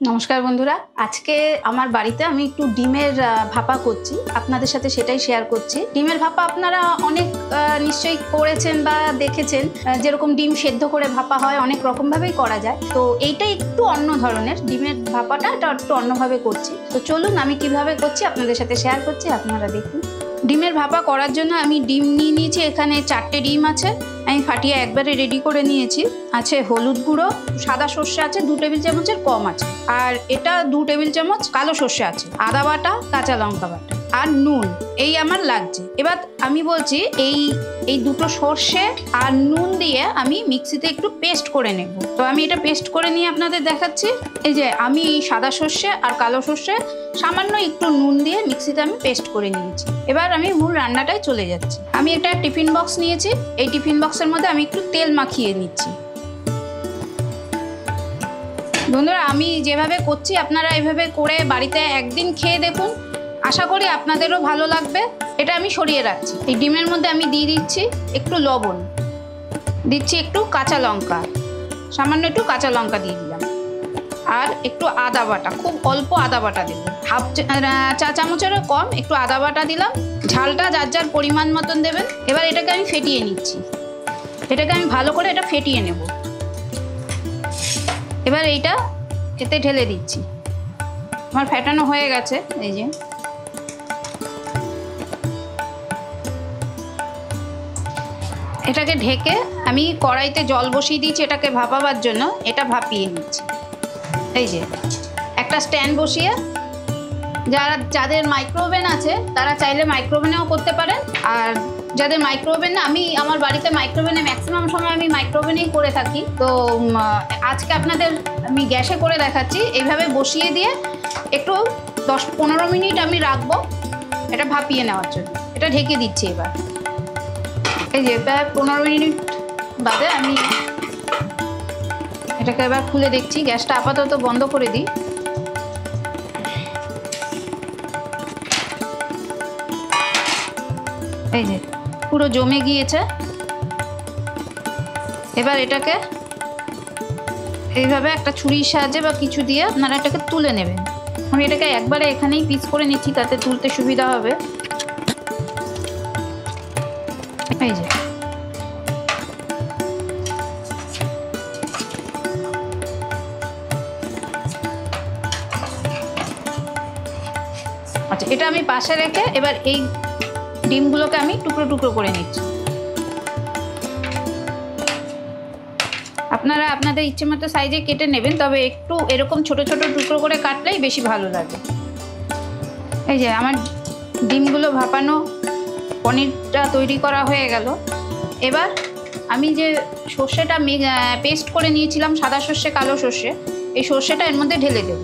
নমস্কার বন্ধুরা, আজকে আমার বাড়িতে আমি একটু ডিমের ভাপা করছি, আপনাদের সাথে সেটাই শেয়ার করছি। ডিমের ভাপা আপনারা অনেক নিশ্চয়ই করেছেন বা দেখেছেন, যেরকম ডিম সেদ্ধ করে ভাপা হয় অনেক রকমভাবেই করা যায়। তো এইটা একটু অন্য ধরনের ডিমের ভাপাটা, এটা একটু অন্যভাবে করছি। তো চলুন আমি কিভাবে করছি আপনাদের সাথে শেয়ার করছি, আপনারা দেখুন। ডিমের ভাপা করার জন্য আমি ডিম নিয়ে নিয়েছি, এখানে 4টে ডিম আছে, আমি ফাটিয়ে একবারে রেডি করে নিয়েছি। আছে হলুদ গুঁড়ো, সাদা সর্ষে আছে 2 টেবিল চামচের কম আছে, আর এটা 2 টেবিল চামচ কালো সর্ষে আছে, আদা বাটা, কাঁচা লঙ্কা বাটা আর নুন, এই আমার লাগছে। এবার আমি বলছি এই দুটো সর্ষে আর নুন দিয়ে আমি মিক্সিতে একটু পেস্ট করে নেব। তো আমি এটা পেস্ট করে নিয়ে আপনাদের দেখাচ্ছি। এই যে আমি এই সাদা সর্ষে আর কালো সর্ষে সামান্য একটু নুন দিয়ে মিক্সিতে আমি পেস্ট করে নিয়েছি। এবার আমি মূল রান্নাটায় চলে যাচ্ছি। আমি একটা টিফিন বক্স নিয়েছি, এই টিফিন বক্সের মধ্যে আমি একটু তেল মাখিয়ে নিচ্ছি। বন্ধুরা, আমি যেভাবে করছি আপনারা এভাবে করে বাড়িতে একদিন খেয়ে দেখুন, আশা করি আপনাদেরও ভালো লাগবে। এটা আমি সরিয়ে রাখছি। এই ডিমের মধ্যে আমি দিয়ে দিচ্ছি একটু লবণ, দিচ্ছি একটু কাঁচা লঙ্কা, সামান্য একটু কাঁচা লঙ্কা দিয়ে দিলাম, আর একটু আদা বাটা, খুব অল্প আদা বাটা দেব, হাফ চা চামচেরও কম একটু আদা বাটা দিলাম। ঝালটা যার যার পরিমাণ মতন দেবেন। এবার এটাকে আমি ফেটিয়ে নিচ্ছি, এটাকে আমি ভালো করে এটা ফেটিয়ে নেব। এবার এইটা এতে ঢেলে দিচ্ছি। আমার ফেটানো হয়ে গেছে, এই যে এটাকে ঢেকে আমি কড়াইতে জল বসিয়ে দিয়েছি এটাকে ভাপাবার জন্য। এটা ভাপিয়ে নিচ্ছি। এই যে একটা স্ট্যান্ড বসিয়ে, যাদের মাইক্রোওভেন আছে তারা চাইলে মাইক্রোওভেনেও করতে পারেন, আর যাদের মাইক্রোওভেন না, আমি আমার বাড়িতে মাইক্রোওভেনে ম্যাক্সিমাম সময় আমি মাইক্রোওভেনেই করে থাকি। তো আজকে আপনাদের আমি গ্যাসে করে দেখাচ্ছি। এইভাবে বসিয়ে দিয়ে একটু 10-15 মিনিট আমি রাখবো এটা ভাপিয়ে নেওয়ার জন্য। এটা ঢেকে দিচ্ছি। এবার এই যে প্রায় 15 মিনিট বাদে আমি এটাকে এবার খুলে দেখছি। গ্যাসটা আপাতত বন্ধ করে দিই। এই যে পুরো জমে গিয়েছে। এবার এটাকে এইভাবে একটা ছুরির সাহায্যে বা কিছু দিয়ে আপনারা এটাকে তুলে নেবেন। আমি এটাকে একবারে এখানেই পিস করে নিচ্ছি, তাতে তুলতে সুবিধা হবে। এই যে আচ্ছা, এটা আমি পাশে রেখে এবার এই ডিমগুলোকে আমি টুকরো টুকরো করে নিচ্ছি। আপনারা আপনাদের ইচ্ছে মতো সাইজে কেটে নেবেন, তবে একটু এরকম ছোট ছোট টুকরো করে কাটলেই বেশি ভালো লাগে। এই যে আমার ডিমগুলো ভাপানো, পনিরটা তৈরি করা হয়ে গেল। এবার আমি যে সর্ষেটা পেস্ট করে নিয়েছিলাম, সাদা সর্ষে কালো সর্ষে, এই সর্ষেটা এর মধ্যে ঢেলে দেব।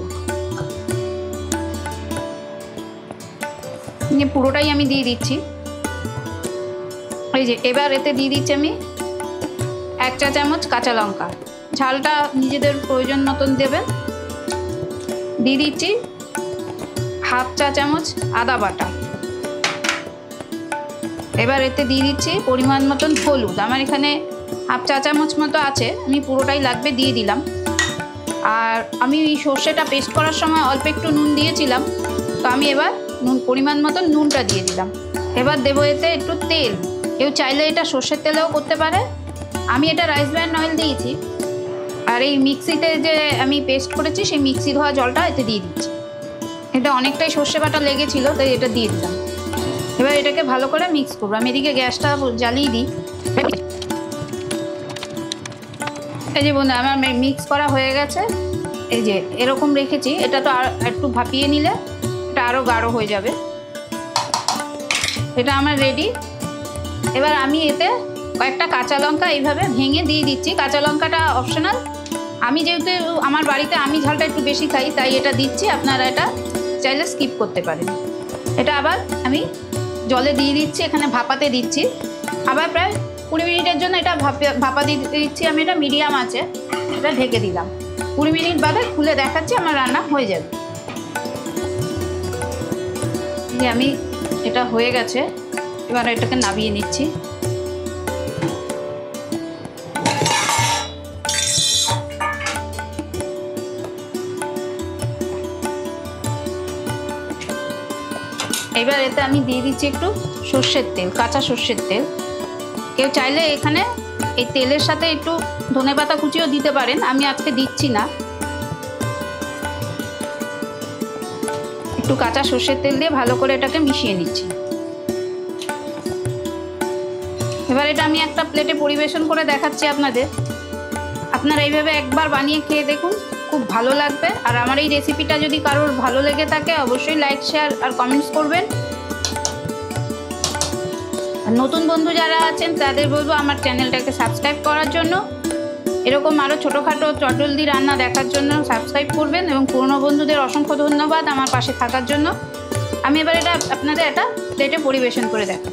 পুরোটাই আমি দিয়ে দিচ্ছি। এই যে এবার এতে দিয়ে দিচ্ছি আমি 1 চা চামচ কাঁচা লঙ্কা, ঝালটা নিজেদের প্রয়োজন মতন দেবেন। দিয়ে দিচ্ছি হাফ চা চামচ আদা বাটা। এবার এতে দিয়ে দিচ্ছি পরিমাণ মতন হলুদ, আমার এখানে হাফ চা চামচ মতো আছে, আমি পুরোটাই লাগবে দিয়ে দিলাম। আর আমি এই সর্ষেটা পেস্ট করার সময় অল্প একটু নুন দিয়েছিলাম, তো আমি এবার পরিমাণ মতন নুনটা দিয়ে দিলাম। এবার দেবো এতে একটু তেল, কেউ চাইলে এটা সর্ষের তেলেও করতে পারে, আমি এটা রাইস ব্র্যান্ড অয়েল দিয়েছি। আর এই মিক্সিতে যে আমি পেস্ট করেছি সেই মিক্সি ধোয়া জলটা এতে দিয়ে দিচ্ছি। এটা অনেকটাই সর্ষে বাটা লেগেছিল, তাই এটা দিয়ে দিলাম। এবার এটাকে ভালো করে মিক্স করবো। আমি এদিকে গ্যাসটা জ্বালিয়ে দিই। এই যে বন্ধু, আমার মিক্স করা হয়ে গেছে। এই যে এরকম রেখেছি, এটা তো আর একটু ভাপিয়ে নিলে এটা আরও গাঢ় হয়ে যাবে। এটা আমার রেডি। এবার আমি এতে কয়েকটা কাঁচা লঙ্কা এইভাবে ভেঙে দিয়ে দিচ্ছি। কাঁচা লঙ্কাটা অপশনাল, আমি যেহেতু আমার বাড়িতে আমি ঝালটা একটু বেশি খাই তাই এটা দিচ্ছি, আপনারা এটা চাইলে স্কিপ করতে পারেন। এটা আবার আমি জলে দিয়ে দিচ্ছি, এখানে ভাপাতে দিচ্ছি। আবার প্রায় 20 মিনিটের জন্য এটা ভাপা দিচ্ছি আমি, এটা মিডিয়াম আছে, এটা ঢেকে দিলাম। 20 মিনিট বাদে খুলে দেখাচ্ছি, আমার রান্না হয়ে যাবে। আমি এটা হয়ে গেছে, এবার এটাকে নামিয়ে নিচ্ছি। এবার এতে আমি দিয়ে দিচ্ছি একটু সর্ষের তেল, কাঁচা সর্ষের তেল। কেউ চাইলে এখানে এই তেলের সাথে একটু ধনেপাতা কুচিও দিতে পারেন, আমি আজকে দিচ্ছি না। একটু কাঁচা সর্ষের তেল দিয়ে ভালো করে এটাকে মিশিয়ে নিচ্ছি। এবার এটা আমি একটা প্লেটে পরিবেশন করে দেখাচ্ছি আপনাদের। আপনারা এইভাবে একবার বানিয়ে খেয়ে দেখুন, খুব ভালো লাগবে। আর আমার এই রেসিপিটা যদি কারোর ভালো লেগে থাকে অবশ্যই লাইক, শেয়ার আর কমেন্টস করবেন। আর নতুন বন্ধু যারা আছেন তাদের বলবো আমার চ্যানেলটাকে সাবস্ক্রাইব করার জন্য। এরকম আরও ছোটোখাটো চটজলদি রান্না দেখার জন্য সাবস্ক্রাইব করবেন, এবং পুরনো বন্ধুদের অসংখ্য ধন্যবাদ আমার পাশে থাকার জন্য। আমি এবার এটা আপনাদের একটা প্লেটে পরিবেশন করে দেখাচ্ছি।